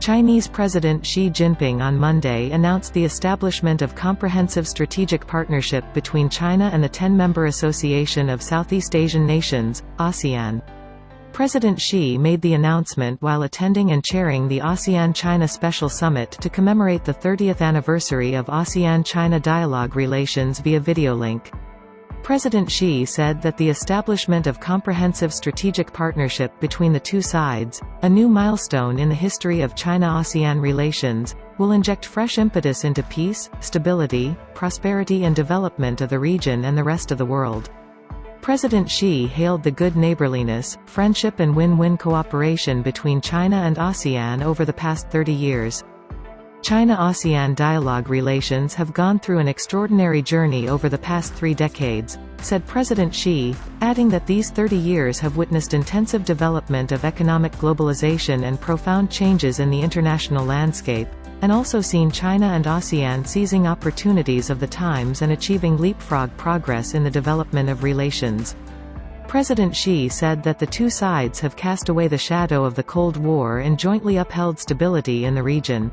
Chinese President Xi Jinping on Monday announced the establishment of comprehensive strategic partnership between China and the 10-member Association of Southeast Asian Nations, ASEAN. President Xi made the announcement while attending and chairing the ASEAN-China Special Summit to commemorate the 30th anniversary of ASEAN-China dialogue relations via video link. President Xi said that the establishment of comprehensive strategic partnership between the two sides, a new milestone in the history of China-ASEAN relations, will inject fresh impetus into peace, stability, prosperity and development of the region and the rest of the world. President Xi hailed the good neighborliness, friendship and win-win cooperation between China and ASEAN over the past 30 years. China-ASEAN dialogue relations have gone through an extraordinary journey over the past 3 decades, said President Xi, adding that these 30 years have witnessed intensive development of economic globalization and profound changes in the international landscape, and also seen China and ASEAN seizing opportunities of the times and achieving leapfrog progress in the development of relations. President Xi said that the two sides have cast away the shadow of the Cold War and jointly upheld stability in the region.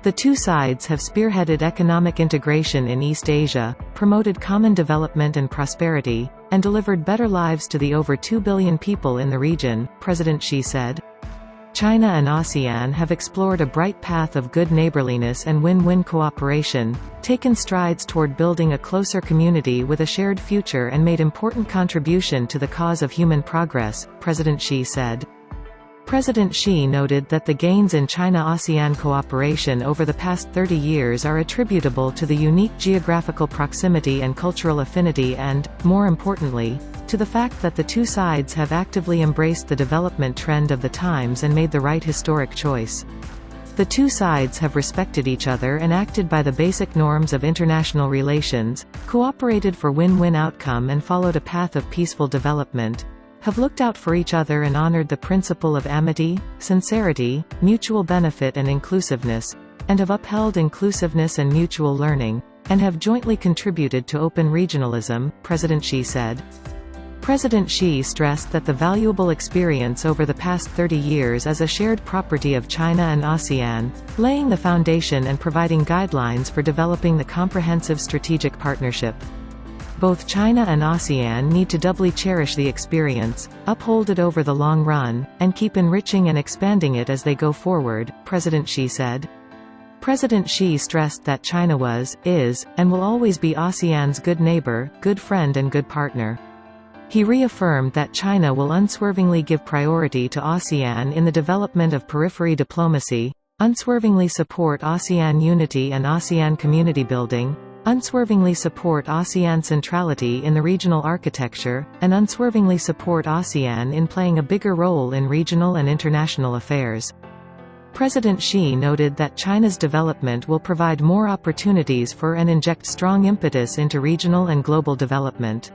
The two sides have spearheaded economic integration in East Asia, promoted common development and prosperity, and delivered better lives to the over 2 billion people in the region, President Xi said. China and ASEAN have explored a bright path of good neighborliness and win-win cooperation, taken strides toward building a closer community with a shared future and made important contribution to the cause of human progress, President Xi said. President Xi noted that the gains in China-ASEAN cooperation over the past 30 years are attributable to the unique geographical proximity and cultural affinity and, more importantly, to the fact that the two sides have actively embraced the development trend of the times and made the right historic choice. The two sides have respected each other and acted by the basic norms of international relations, cooperated for win-win outcome and followed a path of peaceful development, have looked out for each other and honored the principle of amity, sincerity, mutual benefit and inclusiveness, and have upheld inclusiveness and mutual learning, and have jointly contributed to open regionalism, President Xi said. President Xi stressed that the valuable experience over the past 30 years is a shared property of China and ASEAN, laying the foundation and providing guidelines for developing the comprehensive strategic partnership. Both China and ASEAN need to doubly cherish the experience, uphold it over the long run, and keep enriching and expanding it as they go forward, President Xi said. President Xi stressed that China was, is, and will always be ASEAN's good neighbor, good friend and good partner. He reaffirmed that China will unswervingly give priority to ASEAN in the development of periphery diplomacy, unswervingly support ASEAN unity and ASEAN community building, unswervingly support ASEAN centrality in the regional architecture, and unswervingly support ASEAN in playing a bigger role in regional and international affairs. President Xi noted that China's development will provide more opportunities for and inject strong impetus into regional and global development.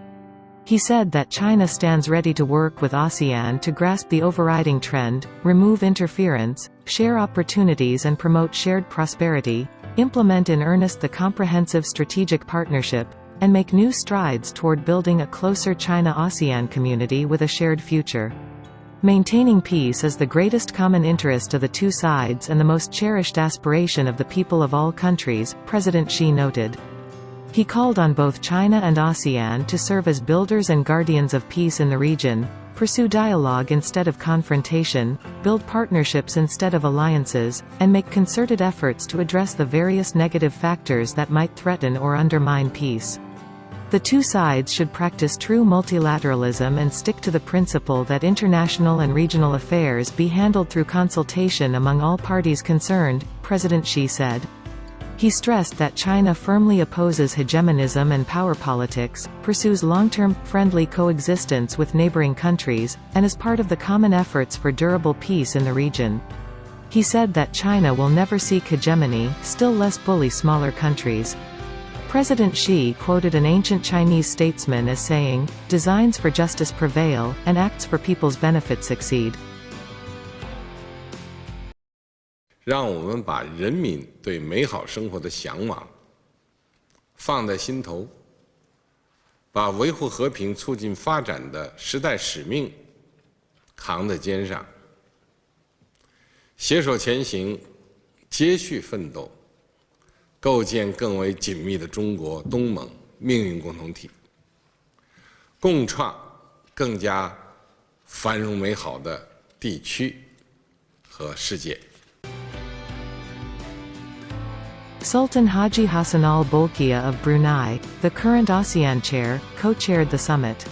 He said that China stands ready to work with ASEAN to grasp the overriding trend, remove interference, share opportunities and promote shared prosperity, implement in earnest the comprehensive strategic partnership, and make new strides toward building a closer China-ASEAN community with a shared future. Maintaining peace is the greatest common interest of the two sides and the most cherished aspiration of the people of all countries, President Xi noted. He called on both China and ASEAN to serve as builders and guardians of peace in the region, pursue dialogue instead of confrontation, build partnerships instead of alliances, and make concerted efforts to address the various negative factors that might threaten or undermine peace. The two sides should practice true multilateralism and stick to the principle that international and regional affairs be handled through consultation among all parties concerned, President Xi said. He stressed that China firmly opposes hegemonism and power politics, pursues long-term, friendly coexistence with neighboring countries, and is part of the common efforts for durable peace in the region. He said that China will never seek hegemony, still less bully smaller countries. President Xi quoted an ancient Chinese statesman as saying, "Designs for justice prevail, and acts for people's benefit succeed." 让我们把人民对美好生活的向往放在心头，把维护和平、促进发展的时代使命扛在肩上，携手前行，接续奋斗，构建更为紧密的中国东盟命运共同体，共创更加繁荣美好的地区和世界。Sultan Haji Hassan Al Bolkiah of Brunei, the current ASEAN chair, co-chaired the summit.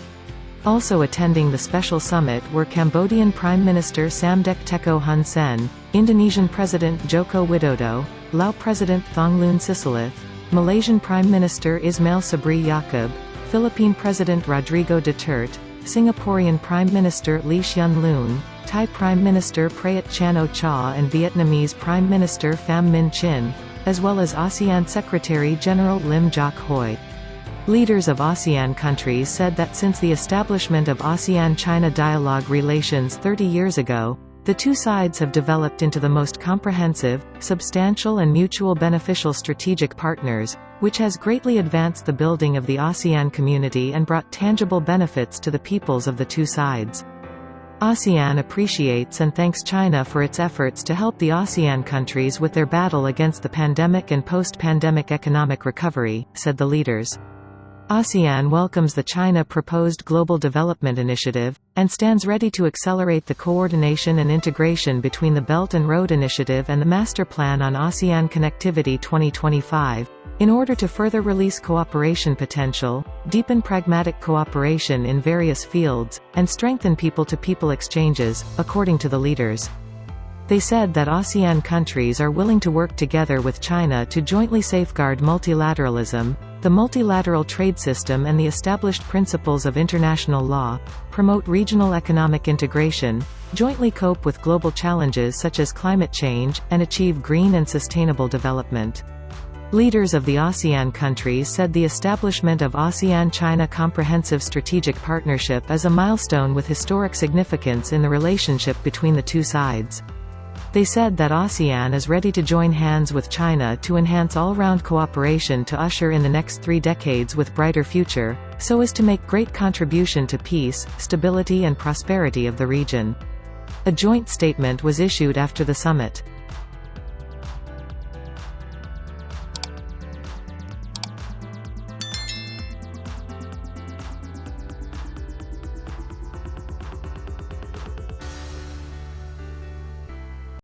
Also attending the special summit were Cambodian Prime Minister Samdech Teko Hun Sen, Indonesian President Joko Widodo, Lao President Thongloun Sisoulith, Malaysian Prime Minister Ismail Sabri Yaakob, Philippine President Rodrigo Duterte, Singaporean Prime Minister Lee Hsien Loong, Thai Prime Minister Prayut Chan-o-cha and Vietnamese Prime Minister Pham Minh Chinh, as well as ASEAN Secretary-General Lim Jock Hoi. Leaders of ASEAN countries said that since the establishment of ASEAN-China dialogue relations 30 years ago, the two sides have developed into the most comprehensive, substantial and mutual beneficial strategic partners, which has greatly advanced the building of the ASEAN community and brought tangible benefits to the peoples of the two sides. ASEAN appreciates and thanks China for its efforts to help the ASEAN countries with their battle against the pandemic and post-pandemic economic recovery, said the leaders. ASEAN welcomes the China-proposed Global Development Initiative, and stands ready to accelerate the coordination and integration between the Belt and Road Initiative and the Master Plan on ASEAN Connectivity 2025, in order to further release cooperation potential, deepen pragmatic cooperation in various fields, and strengthen people-to-people exchanges, according to the leaders. They said that ASEAN countries are willing to work together with China to jointly safeguard multilateralism, the multilateral trade system and the established principles of international law, promote regional economic integration, jointly cope with global challenges such as climate change, and achieve green and sustainable development. Leaders of the ASEAN countries said the establishment of ASEAN-China Comprehensive Strategic Partnership is a milestone with historic significance in the relationship between the two sides. They said that ASEAN is ready to join hands with China to enhance all-round cooperation to usher in the next 3 decades with brighter future, so as to make great contribution to peace, stability and prosperity of the region. A joint statement was issued after the summit.